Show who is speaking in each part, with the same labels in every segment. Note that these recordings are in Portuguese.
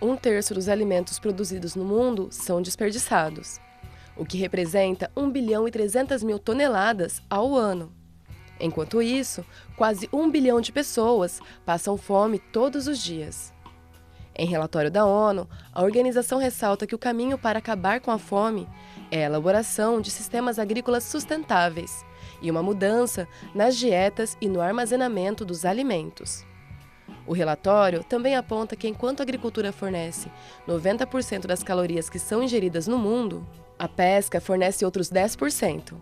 Speaker 1: 1/3 dos alimentos produzidos no mundo são desperdiçados, o que representa 1,3 bilhão toneladas ao ano. Enquanto isso, quase 1 bilhão de pessoas passam fome todos os dias. Em relatório da ONU, a organização ressalta que o caminho para acabar com a fome é a elaboração de sistemas agrícolas sustentáveis e uma mudança nas dietas e no armazenamento dos alimentos. O relatório também aponta que enquanto a agricultura fornece 90% das calorias que são ingeridas no mundo, a pesca fornece outros 10%.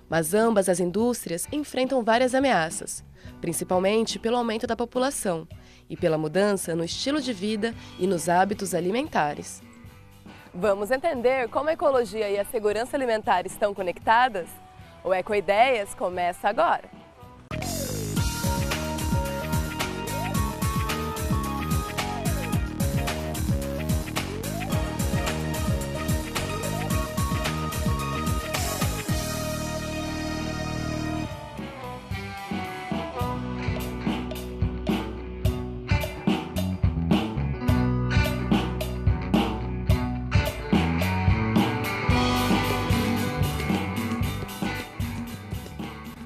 Speaker 1: Mas ambas as indústrias enfrentam várias ameaças, principalmente pelo aumento da população e pela mudança no estilo de vida e nos hábitos alimentares. Vamos entender como a ecologia e a segurança alimentar estão conectadas? O Ecoideias começa agora!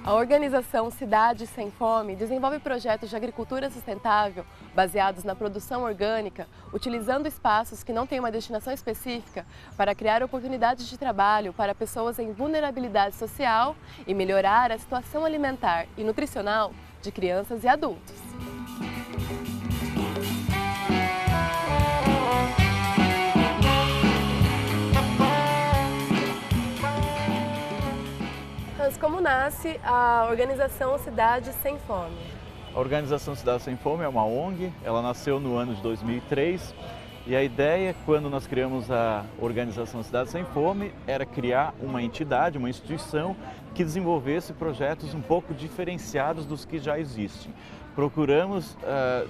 Speaker 1: A organização Cidade Sem Fome desenvolve projetos de agricultura sustentável baseados na produção orgânica, utilizando espaços que não têm uma destinação específica para criar oportunidades de trabalho para pessoas em vulnerabilidade social e melhorar a situação alimentar e nutricional de crianças e adultos. Como nasce a organização Cidade Sem Fome?
Speaker 2: A organização Cidade Sem Fome é uma ONG, ela nasceu no ano de 2003 e a ideia, quando nós criamos a organização Cidade Sem Fome, era criar uma entidade, uma instituição que desenvolvesse projetos um pouco diferenciados dos que já existem. Procuramos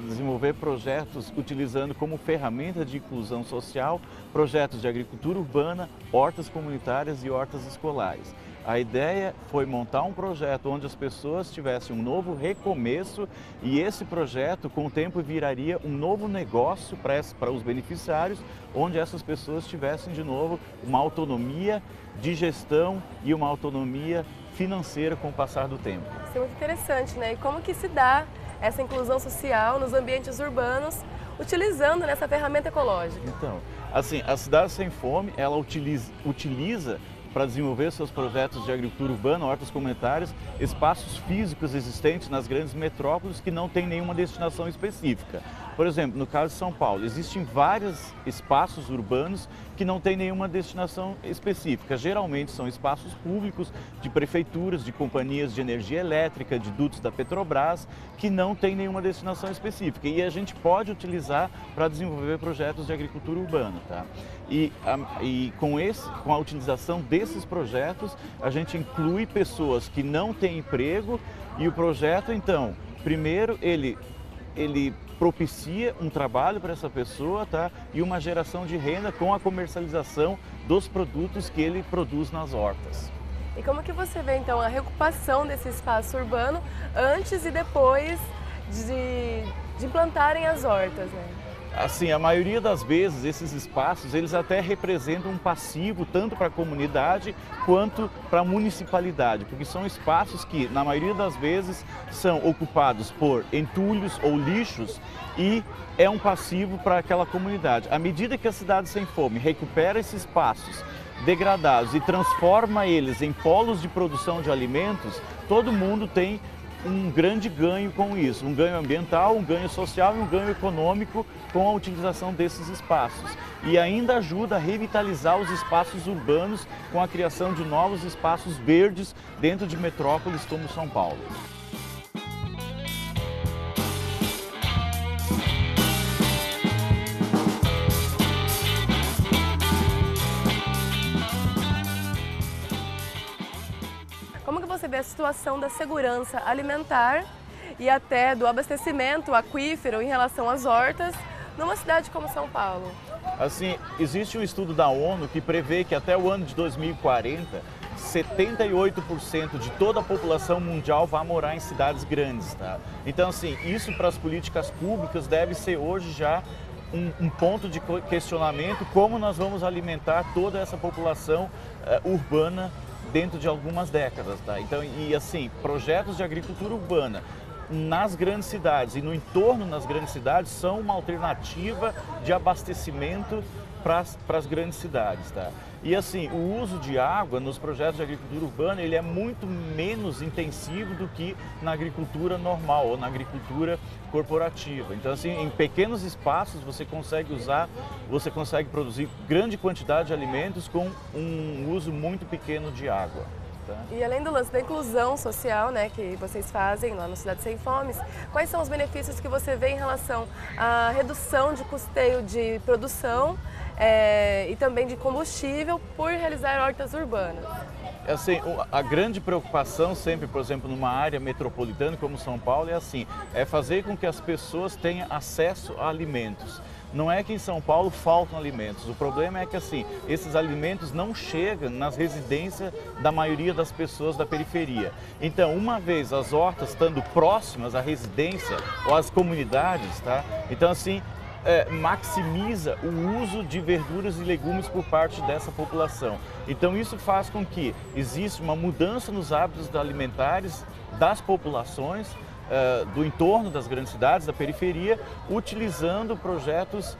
Speaker 2: desenvolver projetos utilizando como ferramenta de inclusão social projetos de agricultura urbana, hortas comunitárias e hortas escolares. A ideia foi montar um projeto onde as pessoas tivessem um novo recomeço e esse projeto, com o tempo, viraria um novo negócio para os beneficiários, onde essas pessoas tivessem de novo uma autonomia de gestão e uma autonomia financeira com o passar do tempo.
Speaker 1: Isso é muito interessante, né? E como que se dá essa inclusão social nos ambientes urbanos, utilizando essa ferramenta ecológica?
Speaker 2: Então, assim, a Cidade Sem Fome, ela utiliza para desenvolver seus projetos de agricultura urbana, hortas comunitárias, espaços físicos existentes nas grandes metrópoles que não têm nenhuma destinação específica. Por exemplo, no caso de São Paulo, existem vários espaços urbanos que não têm nenhuma destinação específica. Geralmente são espaços públicos de prefeituras, de companhias de energia elétrica, de dutos da Petrobras, que não têm nenhuma destinação específica. E a gente pode utilizar para desenvolver projetos de agricultura urbana, tá? E com a utilização desses projetos, a gente inclui pessoas que não têm emprego e o projeto, então, primeiro ele propicia um trabalho para essa pessoa, tá? E uma geração de renda com a comercialização dos produtos que ele produz nas hortas.
Speaker 1: E como que você vê, então, a reocupação desse espaço urbano antes e depois de implantarem as hortas, né?
Speaker 2: Assim, a maioria das vezes esses espaços, eles até representam um passivo tanto para a comunidade quanto para a municipalidade, porque são espaços que, na maioria das vezes, são ocupados por entulhos ou lixos e é um passivo para aquela comunidade. À medida que a Cidade Sem Fome recupera esses espaços degradados e transforma eles em polos de produção de alimentos, todo mundo tem um grande ganho com isso, um ganho ambiental, um ganho social e um ganho econômico com a utilização desses espaços. E ainda ajuda a revitalizar os espaços urbanos com a criação de novos espaços verdes dentro de metrópoles como São Paulo.
Speaker 1: Como que você vê a situação da segurança alimentar e até do abastecimento aquífero em relação às hortas numa cidade como São Paulo?
Speaker 2: Assim, existe um estudo da ONU que prevê que até o ano de 2040, 78% de toda a população mundial vai morar em cidades grandes, tá? Então, assim, isso para as políticas públicas deve ser hoje já um ponto de questionamento como nós vamos alimentar toda essa população urbana dentro de algumas décadas, tá? Então, e assim, projetos de agricultura urbana nas grandes cidades e no entorno das grandes cidades são uma alternativa de abastecimento para as grandes cidades, tá? E assim, o uso de água nos projetos de agricultura urbana, ele é muito menos intensivo do que na agricultura normal ou na agricultura corporativa. Então assim, em pequenos espaços você consegue produzir grande quantidade de alimentos com um uso muito pequeno de água.
Speaker 1: E além do lance da inclusão social, né, que vocês fazem lá no Cidade Sem Fome, quais são os benefícios que você vê em relação à redução de custeio de produção e também de combustível por realizar hortas urbanas?
Speaker 2: Assim, a grande preocupação sempre, por exemplo, numa área metropolitana como São Paulo é fazer com que as pessoas tenham acesso a alimentos. Não é que em São Paulo faltam alimentos, o problema é que assim, esses alimentos não chegam nas residências da maioria das pessoas da periferia. Então, uma vez as hortas estando próximas à residência ou às comunidades, tá? Então assim, maximiza o uso de verduras e legumes por parte dessa população. Então isso faz com que exista uma mudança nos hábitos alimentares das populações do entorno das grandes cidades, da periferia, utilizando projetos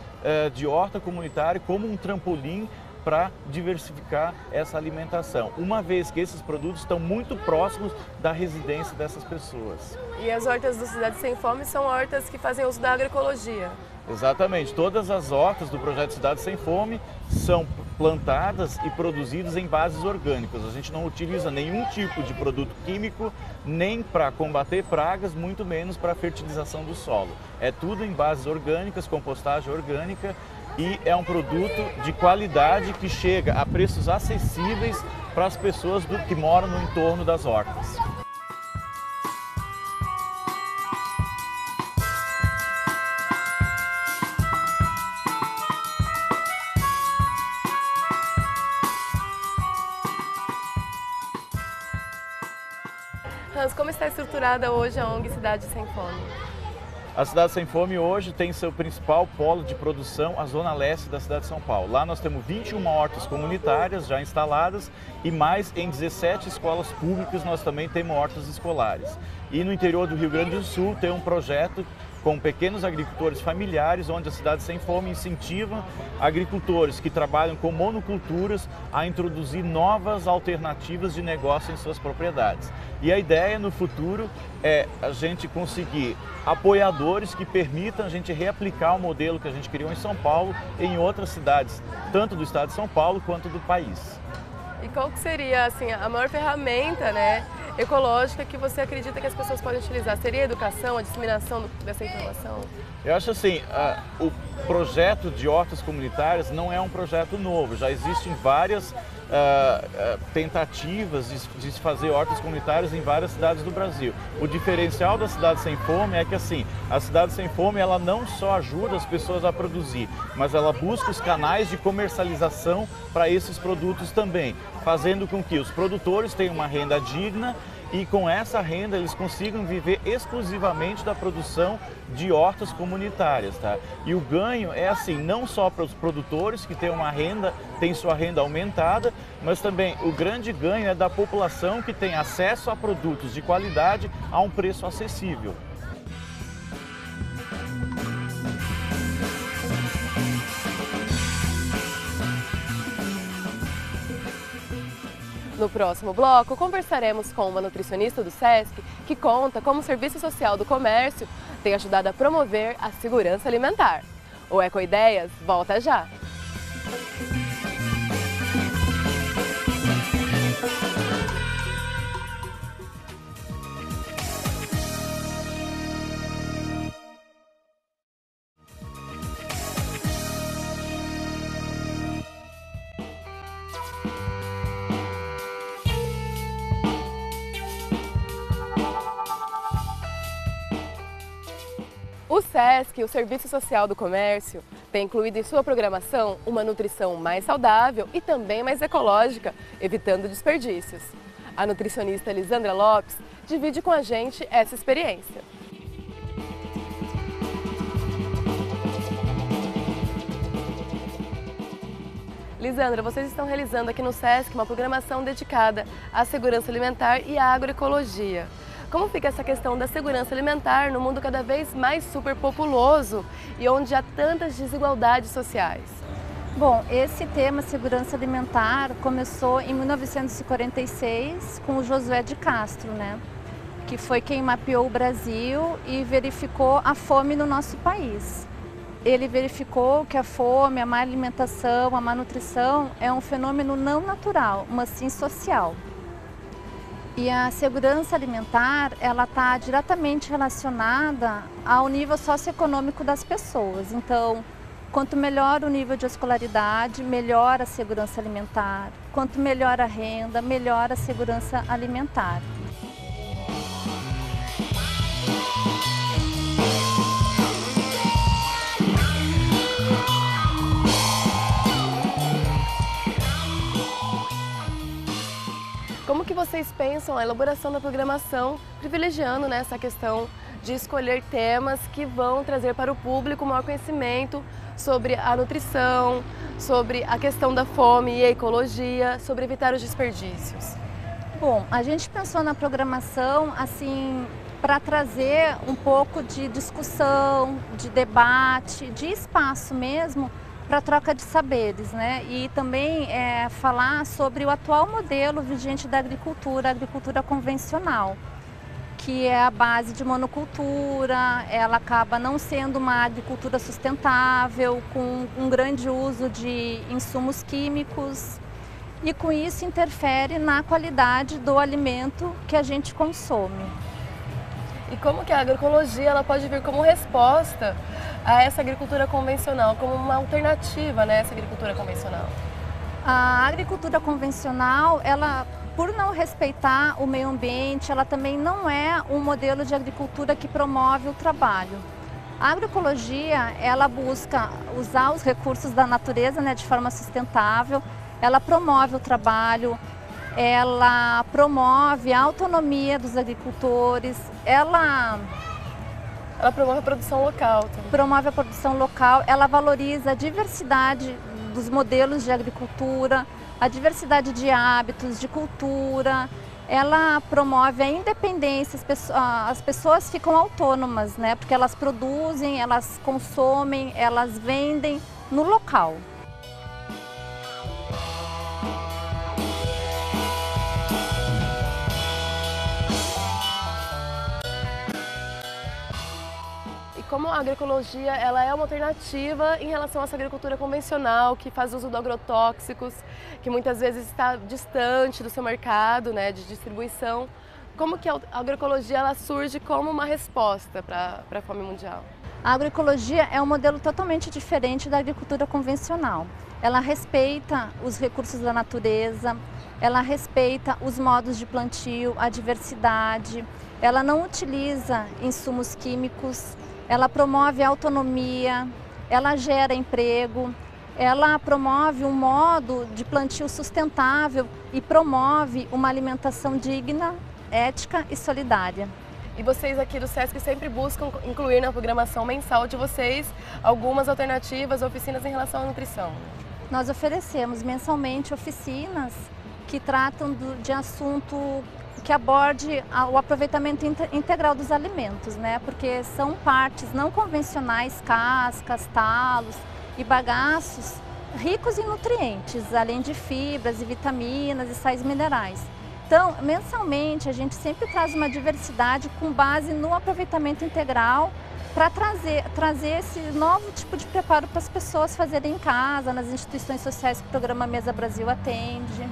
Speaker 2: de horta comunitária como um trampolim para diversificar essa alimentação, uma vez que esses produtos estão muito próximos da residência dessas pessoas.
Speaker 1: E as hortas do Cidade Sem Fome são hortas que fazem uso da agroecologia?
Speaker 2: Exatamente, todas as hortas do projeto Cidade Sem Fome são plantadas e produzidas em bases orgânicas. A gente não utiliza nenhum tipo de produto químico, nem para combater pragas, muito menos para fertilização do solo. É tudo em bases orgânicas, compostagem orgânica, e é um produto de qualidade que chega a preços acessíveis para as pessoas que moram no entorno das hortas.
Speaker 1: Hans, como está estruturada hoje a ONG Cidade Sem Fome?
Speaker 2: A Cidade Sem Fome hoje tem seu principal polo de produção a zona leste da cidade de São Paulo. Lá nós temos 21 hortas comunitárias já instaladas e mais em 17 escolas públicas nós também temos hortas escolares. E no interior do Rio Grande do Sul tem um projeto com pequenos agricultores familiares, onde a Cidade Sem Fome incentiva agricultores que trabalham com monoculturas a introduzir novas alternativas de negócio em suas propriedades. E a ideia no futuro é a gente conseguir apoiadores que permitam a gente reaplicar o modelo que a gente criou em São Paulo em outras cidades, tanto do estado de São Paulo quanto do país.
Speaker 1: E qual que seria assim, a maior ferramenta, né, ecológica que você acredita que as pessoas podem utilizar? Seria a educação, a disseminação dessa informação?
Speaker 2: Eu acho assim, o projeto de hortas comunitárias não é um projeto novo, já existem várias tentativas de se fazer hortas comunitárias em várias cidades do Brasil. O diferencial da Cidade Sem Fome é que assim, a Cidade Sem Fome ela não só ajuda as pessoas a produzir, mas ela busca os canais de comercialização para esses produtos também, fazendo com que os produtores tenham uma renda digna e com essa renda eles consigam viver exclusivamente da produção de hortas comunitárias, tá? E o ganho é assim, não só para os produtores que têm sua renda aumentada, mas também o grande ganho é da população que tem acesso a produtos de qualidade a um preço acessível.
Speaker 1: No próximo bloco, conversaremos com uma nutricionista do SESC que conta como o Serviço Social do Comércio tem ajudado a promover a segurança alimentar. O Ecoideias volta já! O SESC, o Serviço Social do Comércio, tem incluído em sua programação uma nutrição mais saudável e também mais ecológica, evitando desperdícios. A nutricionista Lisandra Lopes divide com a gente essa experiência. Lisandra, vocês estão realizando aqui no SESC uma programação dedicada à segurança alimentar e à agroecologia. Como fica essa questão da segurança alimentar no mundo cada vez mais superpopuloso e onde há tantas desigualdades sociais?
Speaker 3: Bom, esse tema segurança alimentar começou em 1946 com o Josué de Castro, né? Que foi quem mapeou o Brasil e verificou a fome no nosso país. Ele verificou que a fome, a má alimentação, a má nutrição é um fenômeno não natural, mas sim social. E a segurança alimentar, ela está diretamente relacionada ao nível socioeconômico das pessoas. Então, quanto melhor o nível de escolaridade, melhor a segurança alimentar. Quanto melhor a renda, melhor a segurança alimentar.
Speaker 1: Como que vocês pensam a elaboração da programação, privilegiando, né, essa questão de escolher temas que vão trazer para o público maior conhecimento sobre a nutrição, sobre a questão da fome e a ecologia, sobre evitar os desperdícios?
Speaker 3: Bom, a gente pensou na programação assim para trazer um pouco de discussão, de debate, de espaço mesmo para troca de saberes, né? E também falar sobre o atual modelo vigente da agricultura, a agricultura convencional, que é a base de monocultura. Ela acaba não sendo uma agricultura sustentável, com um grande uso de insumos químicos, e com isso interfere na qualidade do alimento que a gente consome.
Speaker 1: E como que a agroecologia ela pode vir como resposta a essa agricultura convencional, como uma alternativa, né, a essa agricultura convencional?
Speaker 3: A agricultura convencional, ela, por não respeitar o meio ambiente, ela também não é um modelo de agricultura que promove o trabalho. A agroecologia, ela busca usar os recursos da natureza, né, de forma sustentável, ela promove o trabalho, ela promove a autonomia dos agricultores, ela
Speaker 1: promove a produção local também.
Speaker 3: Promove a produção local, ela valoriza a diversidade dos modelos de agricultura, a diversidade de hábitos, de cultura, ela promove a independência, as pessoas ficam autônomas, né? Porque elas produzem, elas consomem, elas vendem no local.
Speaker 1: Como a agroecologia ela é uma alternativa em relação a essa agricultura convencional, que faz uso de agrotóxicos, que muitas vezes está distante do seu mercado, né, de distribuição. Como que a agroecologia ela surge como uma resposta para a fome mundial?
Speaker 3: A agroecologia é um modelo totalmente diferente da agricultura convencional. Ela respeita os recursos da natureza, ela respeita os modos de plantio, a diversidade, ela não utiliza insumos químicos, ela promove a autonomia, ela gera emprego, ela promove um modo de plantio sustentável e promove uma alimentação digna, ética e solidária.
Speaker 1: E vocês aqui do SESC sempre buscam incluir na programação mensal de vocês algumas alternativas, oficinas em relação à nutrição?
Speaker 3: Nós oferecemos mensalmente oficinas que tratam de assunto que aborde o aproveitamento integral dos alimentos, né? Porque são partes não convencionais, cascas, talos e bagaços ricos em nutrientes, além de fibras e vitaminas e sais minerais. Então, mensalmente, a gente sempre traz uma diversidade com base no aproveitamento integral para trazer esse novo tipo de preparo para as pessoas fazerem em casa, nas instituições sociais que o Programa Mesa Brasil atende.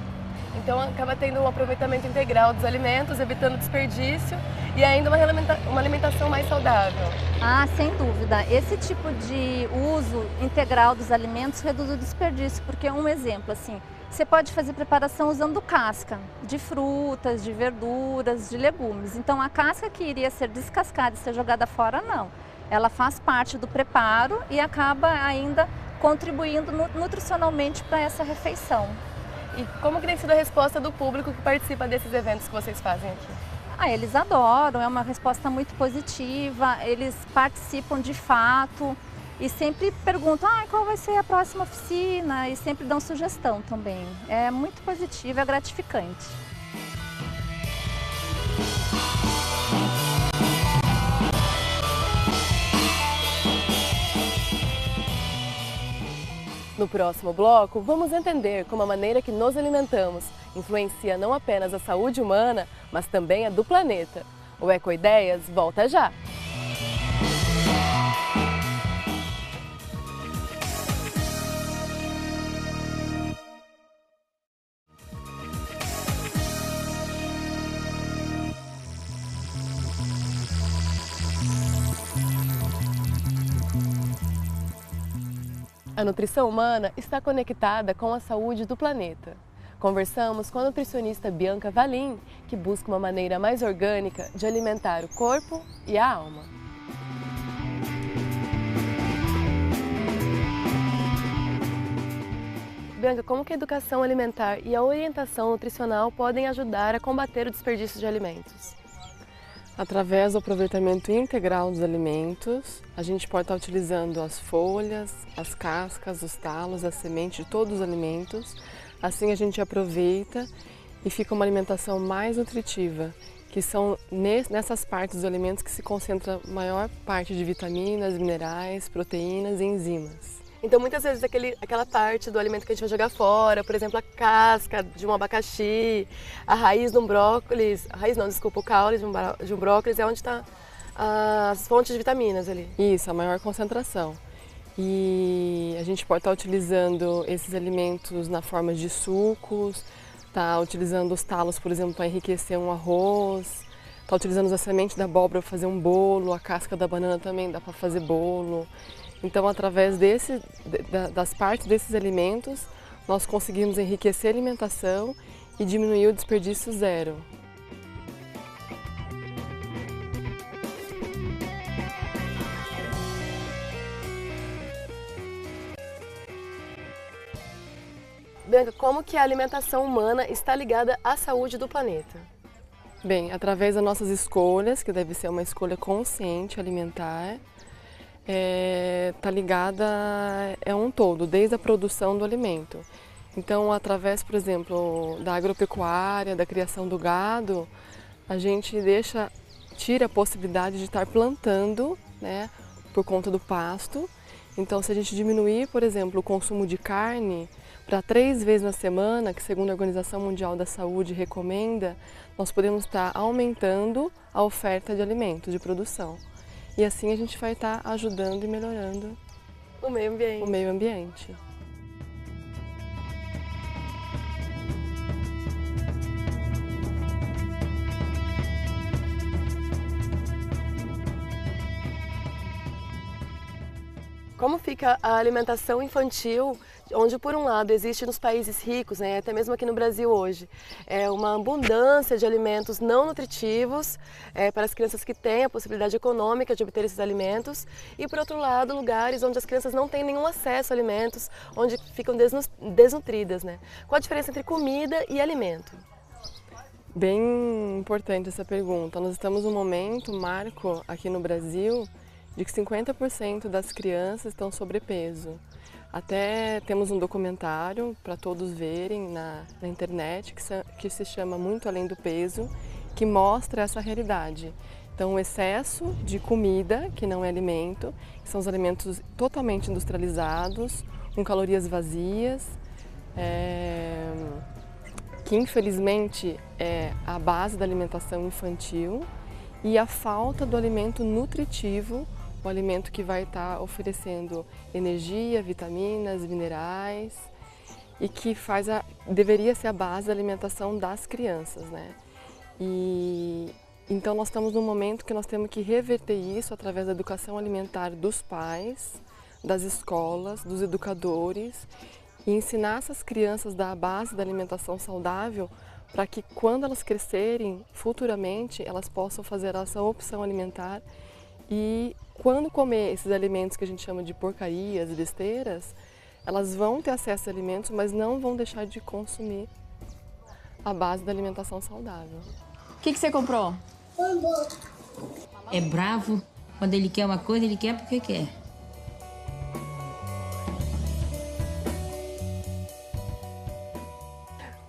Speaker 1: Então acaba tendo um aproveitamento integral dos alimentos, evitando desperdício e ainda uma alimentação mais saudável.
Speaker 3: Ah, sem dúvida. Esse tipo de uso integral dos alimentos reduz o desperdício, porque um exemplo assim, você pode fazer preparação usando casca de frutas, de verduras, de legumes. Então a casca que iria ser descascada e ser jogada fora, não. Ela faz parte do preparo e acaba ainda contribuindo nutricionalmente para essa refeição.
Speaker 1: E como que tem sido a resposta do público que participa desses eventos que vocês fazem aqui?
Speaker 3: Ah, eles adoram, é uma resposta muito positiva, eles participam de fato. E sempre perguntam, qual vai ser a próxima oficina? E sempre dão sugestão também. É muito positivo, é gratificante.
Speaker 1: No próximo bloco, vamos entender como a maneira que nos alimentamos influencia não apenas a saúde humana, mas também a do planeta. O Ecoideias volta já! A nutrição humana está conectada com a saúde do planeta. Conversamos com a nutricionista Bianca Valim, que busca uma maneira mais orgânica de alimentar o corpo e a alma. Bianca, como que a educação alimentar e a orientação nutricional podem ajudar a combater o desperdício de alimentos?
Speaker 4: Através do aproveitamento integral dos alimentos, a gente pode estar utilizando as folhas, as cascas, os talos, a semente de todos os alimentos. Assim a gente aproveita e fica uma alimentação mais nutritiva, que são nessas partes dos alimentos que se concentra a maior parte de vitaminas, minerais, proteínas e enzimas.
Speaker 1: Então, muitas vezes, aquela parte do alimento que a gente vai jogar fora, por exemplo, a casca de um abacaxi, a raiz de um brócolis, o caule de um brócolis é onde está as fontes de vitaminas ali.
Speaker 4: Isso, a maior concentração. E a gente pode estar utilizando esses alimentos na forma de sucos, tá utilizando os talos, por exemplo, para enriquecer um arroz, tá utilizando a semente da abóbora para fazer um bolo, a casca da banana também dá para fazer bolo. Então, através das partes desses alimentos, nós conseguimos enriquecer a alimentação e diminuir o desperdício zero.
Speaker 1: Bianca, como que a alimentação humana está ligada à saúde do planeta?
Speaker 4: Bem, através das nossas escolhas, que deve ser uma escolha consciente alimentar, está ligada a um todo, desde a produção do alimento. Então, através, por exemplo, da agropecuária, da criação do gado, a gente tira a possibilidade de estar plantando, né, por conta do pasto. Então, se a gente diminuir, por exemplo, o consumo de carne para 3 vezes na semana, que segundo a Organização Mundial da Saúde recomenda, nós podemos estar aumentando a oferta de alimentos, de produção. E assim a gente vai estar ajudando e melhorando
Speaker 1: o meio ambiente. Como fica a alimentação infantil, onde por um lado existe nos países ricos, né, até mesmo aqui no Brasil hoje, uma abundância de alimentos não nutritivos para as crianças que têm a possibilidade econômica de obter esses alimentos, e por outro lado lugares onde as crianças não têm nenhum acesso a alimentos, onde ficam desnutridas, né? Qual a diferença entre comida e alimento?
Speaker 4: Bem importante essa pergunta. Nós estamos num momento, marco, aqui no Brasil, de que 50% das crianças estão sobrepeso. Até temos um documentário para todos verem na internet que se chama Muito Além do Peso, que mostra essa realidade. Então, o excesso de comida, que não é alimento, que são os alimentos totalmente industrializados, com calorias vazias, que infelizmente é a base da alimentação infantil, e a falta do alimento nutritivo, o alimento que vai estar oferecendo energia, vitaminas, minerais e que deveria ser a base da alimentação das crianças, né? E então nós estamos num momento que nós temos que reverter isso através da educação alimentar dos pais, das escolas, dos educadores e ensinar essas crianças da base da alimentação saudável para que quando elas crescerem, futuramente, elas possam fazer essa opção alimentar e quando comer esses alimentos que a gente chama de porcarias, besteiras, elas vão ter acesso a alimentos, mas não vão deixar de consumir a base da alimentação saudável.
Speaker 5: O que você comprou?
Speaker 6: É bravo, quando ele quer uma coisa, ele quer porque quer.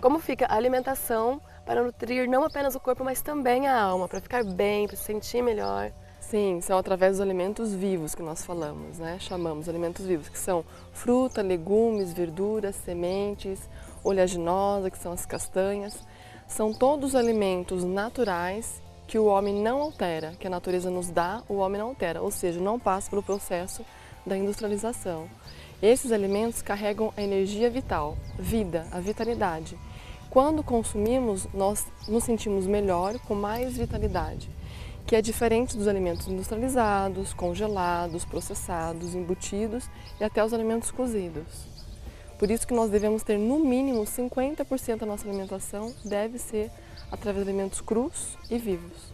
Speaker 1: Como fica a alimentação para nutrir não apenas o corpo, mas também a alma, para ficar bem, para se sentir melhor?
Speaker 4: Sim, são através dos alimentos vivos que nós falamos, né? Chamamos alimentos vivos, que são fruta, legumes, verduras, sementes, oleaginosa, que são as castanhas. São todos alimentos naturais que o homem não altera, que a natureza nos dá, o homem não altera, ou seja, não passa pelo processo da industrialização. Esses alimentos carregam a energia vital, vida, a vitalidade. Quando consumimos, nós nos sentimos melhor, com mais vitalidade, que é diferente dos alimentos industrializados, congelados, processados, embutidos e até os alimentos cozidos. Por isso que nós devemos ter no mínimo 50% da nossa alimentação deve ser através de alimentos crus e vivos.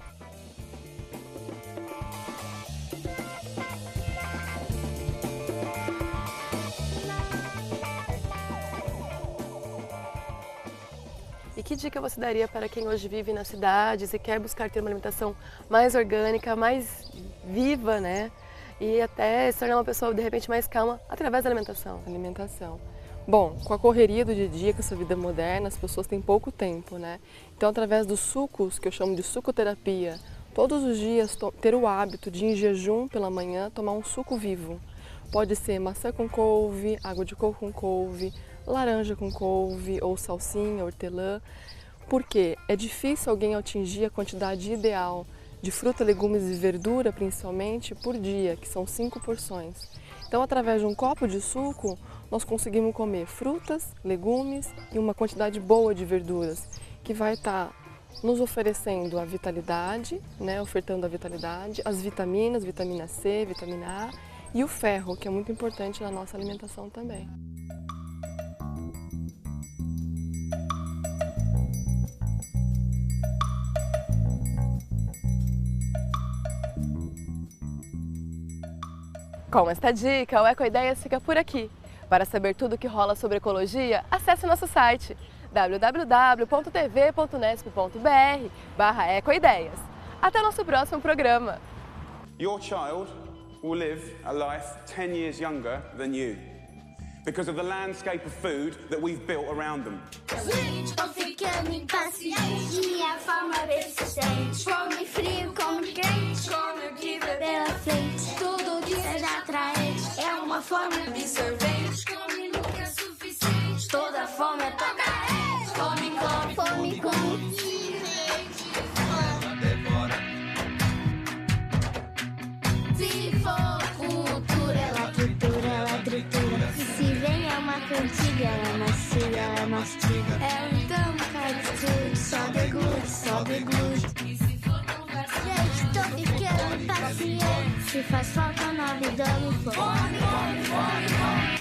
Speaker 1: E que dica você daria para quem hoje vive nas cidades e quer buscar ter uma alimentação mais orgânica, mais viva, né? E até se tornar uma pessoa, de repente, mais calma através da alimentação?
Speaker 4: Alimentação. Bom, com a correria do dia a dia, com essa vida moderna, as pessoas têm pouco tempo, né? Então, através dos sucos, que eu chamo de sucoterapia, todos os dias ter o hábito de, em jejum pela manhã, tomar um suco vivo. Pode ser maçã com couve, água de coco com couve, laranja com couve ou salsinha, hortelã. Porque é difícil alguém atingir a quantidade ideal de fruta, legumes e verdura, principalmente, por dia, que são 5 porções. Então, através de um copo de suco, nós conseguimos comer frutas, legumes e uma quantidade boa de verduras, que vai estar nos oferecendo a vitalidade, né, ofertando a vitalidade, as vitaminas, vitamina C, vitamina A e o ferro, que é muito importante na nossa alimentação também.
Speaker 1: Com esta dica, o Ecoideias fica por aqui. Para saber tudo o que rola sobre ecologia, acesse o nosso site www.tv.unesco.br/ecoideias. Até o nosso próximo programa.
Speaker 5: Your child will live a life 10 years younger than you because of the landscape of food that we've built around them.
Speaker 6: Estou ficando impaciente e a fome persistente. Come frio, come quente, come o que vê pela frente. Tudo que seja atraente é uma fome absorvente. Come nunca é suficiente, toda fome é tão carente. Come, come, fome, come. Se for cultura, ela tritura, ela tritura. E se vem é uma cantiga, ela mastiga, ela mastiga. É então caristura, só deglude, só deglude. E se for conversa, gente, tô ficando impaciente. Se faz falta na vida, me fome, fome, fome, fome.